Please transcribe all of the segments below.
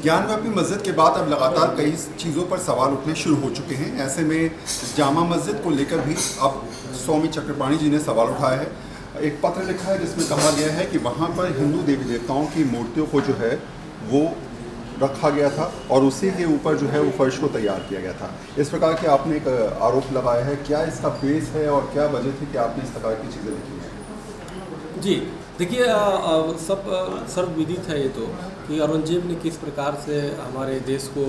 ज्ञानव्यापी मस्जिद के बाद अब लगातार कई चीज़ों पर सवाल उठने शुरू हो चुके हैं। ऐसे में जामा मस्जिद को लेकर भी अब स्वामी चक्रपाणी जी ने सवाल उठाया है। एक पत्र लिखा है जिसमें कहा गया है कि वहाँ पर हिंदू देवी देवताओं की मूर्तियों को जो है वो रखा गया था और उसी के ऊपर जो है वो फर्श को तैयार किया गया था। इस प्रकार के आपने एक आरोप लगाया है, क्या इसका बेस है और क्या वजह थी कि आपने इस प्रकार की चीज़ें लिखी हैं? जी देखिए, सब सर्वविदित है ये तो कि औरंगजेब ने किस प्रकार से हमारे देश को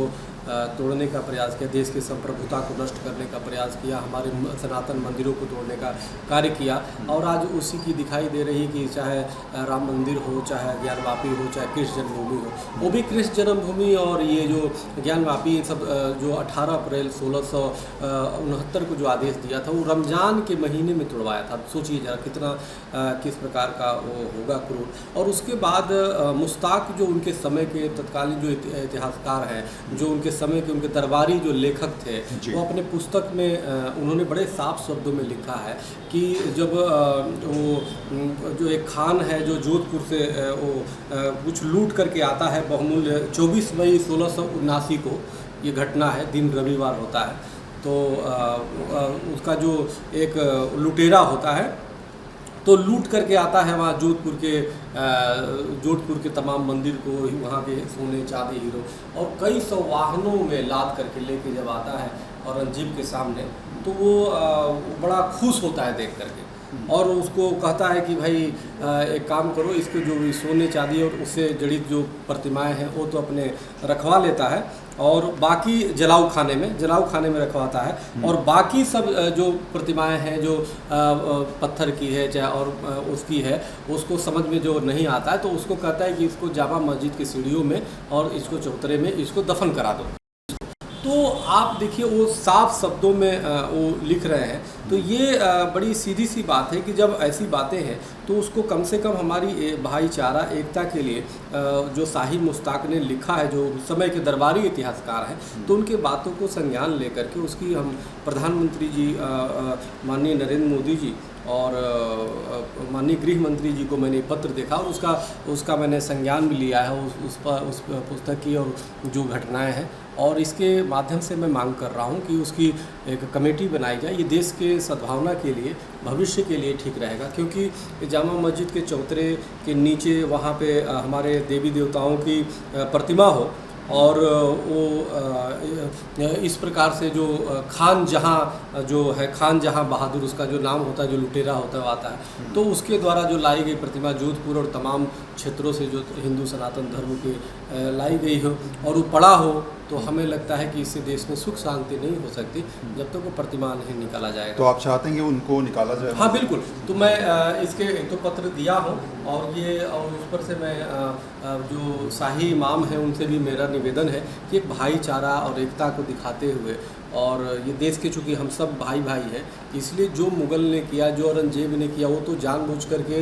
तोड़ने का प्रयास किया, देश की संप्रभुता को नष्ट करने का प्रयास किया, हमारे सनातन मंदिरों को तोड़ने का कार्य किया। और आज उसी की दिखाई दे रही कि चाहे राम मंदिर हो, चाहे ज्ञानवापी हो, चाहे कृष्ण जन्मभूमि हो, वो भी कृष्ण जन्मभूमि और ये जो ज्ञानवापी सब जो 18 अप्रैल 1669 को जो आदेश दिया था वो रमज़ान के महीने में तोड़वाया था। सोचिए जरा कितना किस प्रकार का वो होगा क्रूर। और उसके बाद मुश्ताक जो उनके समय के तत्कालीन जो इतिहासकार हैं, जो उनके समय के उनके दरबारी जो लेखक थे, वो अपने पुस्तक में उन्होंने बड़े साफ शब्दों में लिखा है कि जब वो जो एक खान है जो जोधपुर से वो कुछ लूट करके आता है बहुमूल्य, 24 मई 1679 को ये घटना है, दिन रविवार होता है। तो उसका जो एक लुटेरा होता है तो लूट करके आता है वहाँ जोधपुर के तमाम मंदिर को, वहाँ के सोने चांदी हीरो और कई सौ वाहनों में लाद करके लेके जब आता है औरंगजेब के सामने, तो वो बड़ा खुश होता है देख करके और उसको कहता है कि भाई एक काम करो, इसके जो सोने चांदी और उससे जड़ित जो प्रतिमाएं हैं वो तो अपने रखवा लेता है और बाकी जलाऊ खाने में रखवाता है और बाकी सब जो प्रतिमाएं हैं जो पत्थर की है चाहे और उसकी है, उसको समझ में जो नहीं आता है तो उसको कहता है कि इसको जामा मस्जिद की सीढ़ियों में और इसको चौतरे में इसको दफन करा दो। तो आप देखिए वो साफ शब्दों में वो लिख रहे हैं। तो ये बड़ी सीधी सी बात है कि जब ऐसी बातें हैं तो उसको कम से कम हमारी भाईचारा एकता के लिए जो शाही मुश्ताक ने लिखा है, जो समय के दरबारी इतिहासकार हैं, तो उनके बातों को संज्ञान लेकर के उसकी हम प्रधानमंत्री जी माननीय नरेंद्र मोदी जी और माननीय गृह मंत्री जी को मैंने पत्र देखा और उसका मैंने संज्ञान भी लिया है उस पुस्तक की और जो घटनाएं हैं, और इसके माध्यम से मैं मांग कर रहा हूं कि उसकी एक कमेटी बनाई जाए। ये देश के सद्भावना के लिए, भविष्य के लिए ठीक रहेगा, क्योंकि जामा मस्जिद के चौतरे के नीचे वहाँ पे हमारे देवी देवताओं की प्रतिमा हो और वो इस प्रकार से जो खान जहाँ बहादुर उसका जो नाम होता है, जो लुटेरा होता है आता है, तो उसके द्वारा जो लाई गई प्रतिमा जोधपुर और तमाम क्षेत्रों से जो हिंदू सनातन धर्म की लाई गई हो और वो पड़ा हो, तो हमें लगता है कि इससे देश में सुख शांति नहीं हो सकती जब तक वो प्रतिमा नहीं निकाला जाएगा। तो आप चाहते हैं कि उनको निकाला जाए? हाँ बिल्कुल। तो मैं इसके एक तो पत्र दिया हूँ और उस पर से मैं जो शाही इमाम हैं उनसे भी मेरा निवेदन है कि एक भाईचारा और एकता को दिखाते हुए, और ये देश के चूँकि हम सब भाई हैं, इसलिए जो मुग़ल ने किया, जो औरंगजेब ने किया, वो तो जानबूझ करके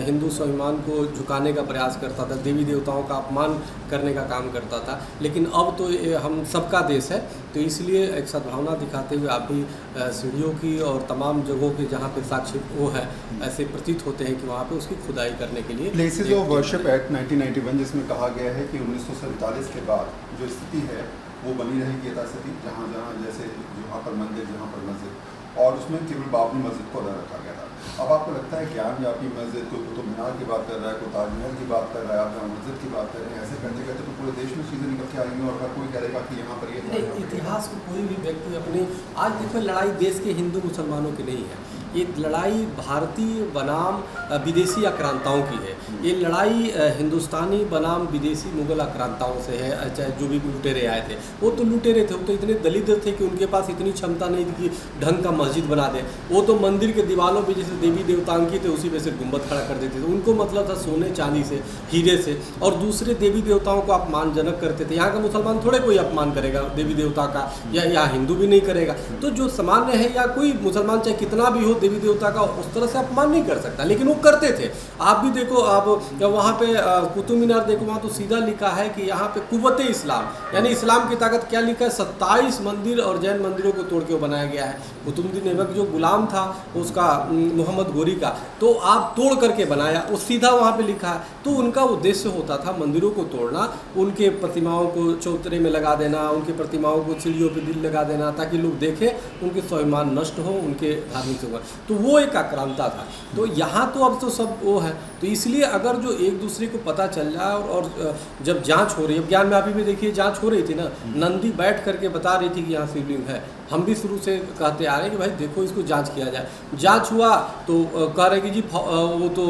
हिंदू स्वाभिमान को झुकाने का प्रयास करता था, देवी देवताओं का अपमान करने का काम करता था। लेकिन अब तो हम सबका देश है, तो इसलिए एक सद्भावना दिखाते हुए आप भी सीढ़ियों की और तमाम जगहों के जहाँ पे साक्ष्य वो है ऐसे प्रतीत होते हैं कि वहाँ पे उसकी खुदाई करने के लिए प्लेसेस ऑफ वर्शिप एक्ट 1991 जिसमें कहा गया है कि 1947 के बाद जो स्थिति है वो बनी रहेगी यथास्थिति, जहाँ जैसे जहाँ पर मंदिर, जहाँ पर मस्जिद, और उसमें केवल बाबरी मस्जिद को अलग रखा गया था। अब आपको लगता है ज्ञानव्यापी मस्जिद, कोई कुतुब मीनार की बात कर रहा है, कोई ताजमहल की बात कर रहा है, आप जहाँ मस्जिद की बात कर रहे हैं, ऐसे करते करते तो पूरे देश में चीज़ें निकल के आएंगी और हर कोई कहेगा कि यहाँ पर ये इतिहास को कोई भी व्यक्ति अपनी, आज देखो लड़ाई देश के हिंदू मुसलमानों की नहीं है, ये लड़ाई भारतीय बनाम विदेशी आक्रांताओं की है। ये लड़ाई हिंदुस्तानी बनाम विदेशी मुग़ल आक्रांताओं से है। चाहे जो भी लुटेरे आए थे, वो तो लुटेरे थे, वो तो इतने दलित थे कि उनके पास इतनी क्षमता नहीं थी कि ढंग का मस्जिद बना दे। वो तो मंदिर के दीवारों पे जैसे देवी देवतांकी थे उसी में से गुंबद खड़ा कर देते थे। उनको मतलब था सोने चांदी से, हीरे से, और दूसरे देवी देवताओं को अपमानजनक करते थे। यहाँ का मुसलमान थोड़े कोई अपमान करेगा देवी देवता का, या यहाँ हिंदू भी नहीं करेगा। तो जो सामान्य है या कोई मुसलमान चाहे कितना भी हो, देवी देवता का उस तरह से अपमान नहीं कर सकता, लेकिन वो करते थे। आप भी देखो, आप वहाँ पे कुतुब मीनार देखो, वहाँ तो सीधा लिखा है कि यहाँ पे कुव्वते इस्लाम, यानी इस्लाम की ताकत क्या लिखा है, 27 मंदिर और जैन मंदिरों को तोड़ के वो बनाया गया है। कुतुबुद्दीन ऐबक जो गुलाम था उसका, मोहम्मद गोरी का, तो आप तोड़ करके बनाया, वो सीधा वहाँ पे लिखा है। तो उनका उद्देश्य होता था मंदिरों को तोड़ना, उनके प्रतिमाओं को चौतरे में लगा देना, उनके प्रतिमाओं को सीढ़ियों पे दिल लगा देना, ताकि लोग देखें, उनके स्वाभिमान नष्ट हो, उनके धार्मिक से। तो वो एक आक्रांता था। तो यहाँ तो अब तो सब वो है, तो इसलिए अगर जो एक दूसरे को पता चल जाए, और जब जांच हो रही है, ज्ञान व्यापी में देखिए जांच हो रही थी ना, नंदी बैठ करके बता रही थी कि यहाँ शिवलिंग है। हम भी शुरू से कहते आ रहे हैं कि भाई देखो इसको जांच किया जाए। जांच हुआ तो कह रहे कि जी वो तो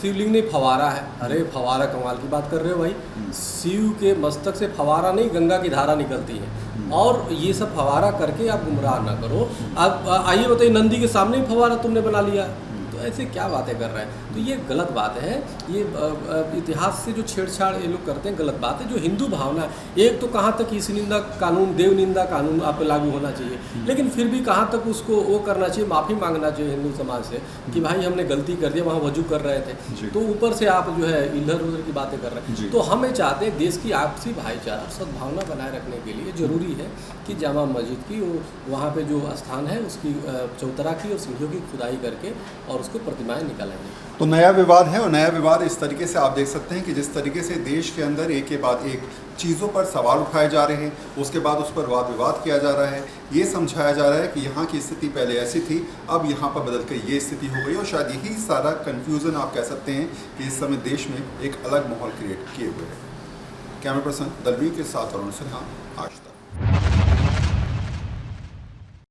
शिवलिंग नहीं, फवारा है। अरे फवारा, कमाल की बात कर रहे हो भाई, शिव के मस्तक से फवारा नहीं, गंगा की धारा निकलती है। और ये सब फवारा करके आप गुमराह ना करो। आप आइए बताइए, नंदी के सामने ही फवारा तुमने बना लिया, तो ऐसे क्या बातें कर रहे हैं? तो ये गलत बात है। ये इतिहास से जो छेड़छाड़ ये लोग करते हैं, गलत बात है। जो हिंदू भावना है, एक तो कहाँ तक इस निंदा कानून, देव निंदा कानून आप लागू होना चाहिए, लेकिन फिर भी कहाँ तक उसको वो करना चाहिए, माफ़ी मांगना चाहिए हिंदू समाज से कि भाई हमने गलती कर दिया, वहाँ वजू कर रहे थे, तो ऊपर से आप जो है इधर उधर की बातें कर रहे हैं। तो हम ये चाहते हैं देश की आपसी भाईचारा, सद्भावना बनाए रखने के लिए जरूरी है कि जामा मस्जिद की वो वहाँ पे जो स्थान है उसकी चौतरा की और सीढ़ियों की खुदाई करके और उसको प्रतिमाएं निकालेंगे। तो नया विवाद है, और नया विवाद इस तरीके से आप देख सकते हैं कि जिस तरीके से देश के अंदर एक के बाद एक चीज़ों पर सवाल उठाए जा रहे हैं, उसके बाद उस पर वाद विवाद किया जा रहा है। ये समझाया जा रहा है कि यहाँ की स्थिति पहले ऐसी थी, अब यहाँ पर बदल कर ये स्थिति हो गई, और शायद यही सारा कन्फ्यूज़न आप कह सकते हैं कि इस समय देश में एक अलग माहौल क्रिएट किए हुए है। कैमरा पर्सन दलवीर के साथ अरुण सिन्हा, आज।